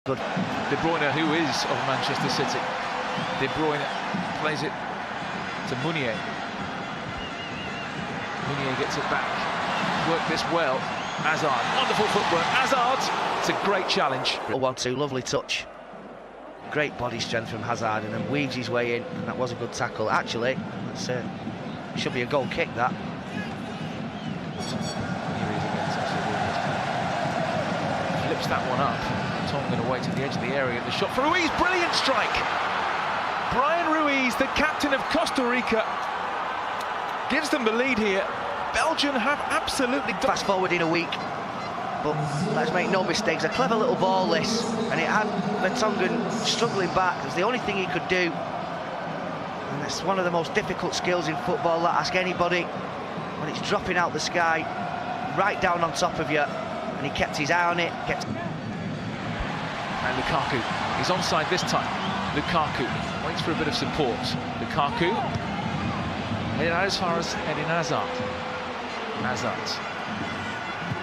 Good. De Bruyne, who is of Manchester City. De Bruyne plays it to Meunier. Meunier gets it back. Worked this well. Hazard, wonderful footwork. Hazard, it's a great challenge. 1-2, lovely touch. Great body strength from Hazard, and then weaves his way in, and that was a good tackle. Actually, that's should be a goal kick, that. Flips that one up. Tongan away to the edge of the area. The shot for Ruiz, brilliant strike. Brian Ruiz, the captain of Costa Rica, gives them the lead here. Belgium have absolutely... Fast forward in a week, but let's make no mistakes. A clever little ball, this, and it had the Tongan struggling back. It was the only thing he could do. And it's one of the most difficult skills in football. Ask anybody. When it's dropping out the sky, right down on top of you, and he kept his eye on it. And Lukaku, he's onside this time. Lukaku waits for a bit of support. Lukaku headed out as far as Eden Hazard.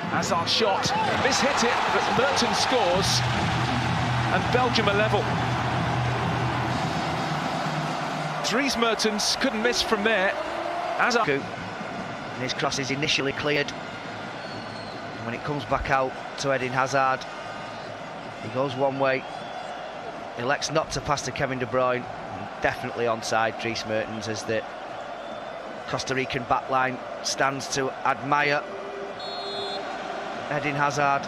Hazard shot, this hit it, but Merton scores, and Belgium are level. Dries Mertens couldn't miss from there. Hazard. And his cross is initially cleared. And when it comes back out to Eden Hazard, he goes one way, elects not to pass to Kevin De Bruyne. Definitely onside, Dries Mertens, as the Costa Rican backline stands to admire Eden Hazard.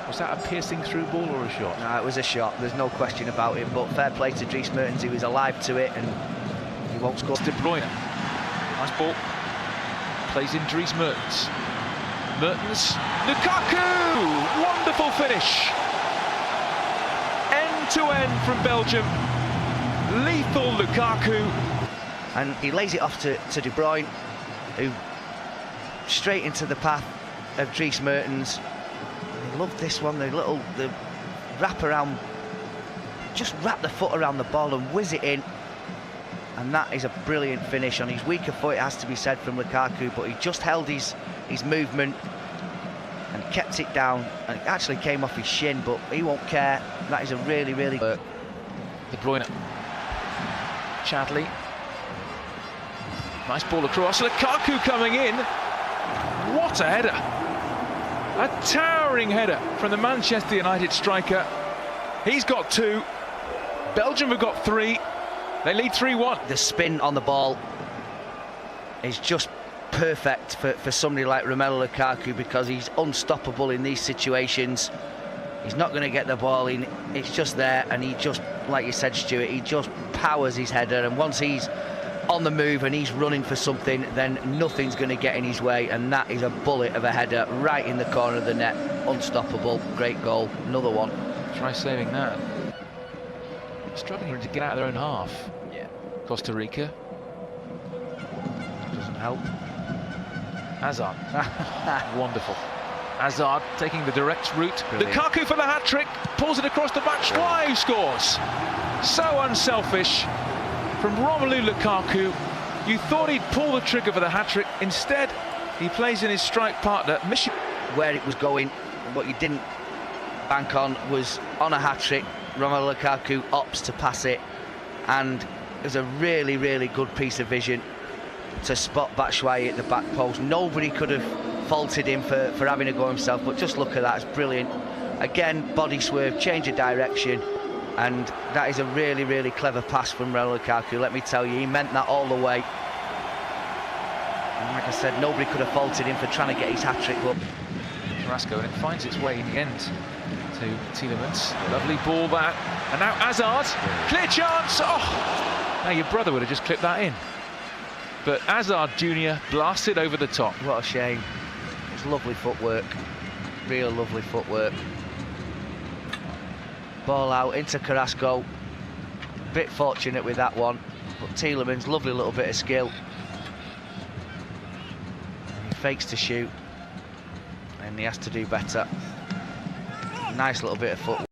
Was that a piercing through ball or a shot? No, it was a shot, there's no question about it, but fair play to Dries Mertens, he was alive to it and he won't score. De Bruyne, nice ball, plays in Dries Mertens. Mertens, Lukaku, wonderful finish. End to end from Belgium, lethal Lukaku. And he lays it off to De Bruyne, who straight into the path of Dries Mertens. I love this one, the wrap around, just wrap the foot around the ball and whiz it in. And that is a brilliant finish on his weaker foot, it has to be said, from Lukaku, but he just held his movement and kept it down, and it actually came off his shin, but he won't care. That is a really, really good. De Bruyne, Chadley, nice ball across, Lukaku coming in. What a header! A towering header from the Manchester United striker. He's got 2, Belgium have got 3, they lead 3-1. The spin on the ball is just perfect for somebody like Romelu Lukaku, because he's unstoppable in these situations. He's not going to get the ball in, it's just there, and he just, like you said, Stuart, he just powers his header, and once he's on the move and he's running for something, then nothing's going to get in his way, and that is a bullet of a header right in the corner of the net. Unstoppable, great goal, another one. Try saving that. Struggling to get out of their own half. Yeah. Costa Rica. Doesn't help. Hazard. Wonderful. Hazard taking the direct route. Brilliant. Lukaku for the hat-trick, pulls it across the back. Schwai who scores. So unselfish from Romelu Lukaku. You thought he'd pull the trigger for the hat-trick. Instead, he plays in his strike partner, Where it was going, what you didn't bank on was on a hat-trick. Romelu Lukaku opts to pass it, and it was a really, really good piece of vision to spot Batshuayi at the back post. Nobody could have faulted him for having a go himself, but just look at that, it's brilliant. Again, body swerve, change of direction, and that is a really, really clever pass from Romelu Lukaku. Let me tell you, he meant that all the way. And like I said, nobody could have faulted him for trying to get his hat-trick up. Carrasco, and it finds its way in the end to Tielemans. Lovely ball that, and now Hazard, clear chance. Oh, now your brother would have just clipped that in, but Hazard Jr. blasted over the top. What a shame. It's lovely footwork, real lovely footwork. Ball out into Carrasco, bit fortunate with that one, but Tielemans, lovely little bit of skill. And he fakes to shoot, and he has to do better. Nice little bit of footwork.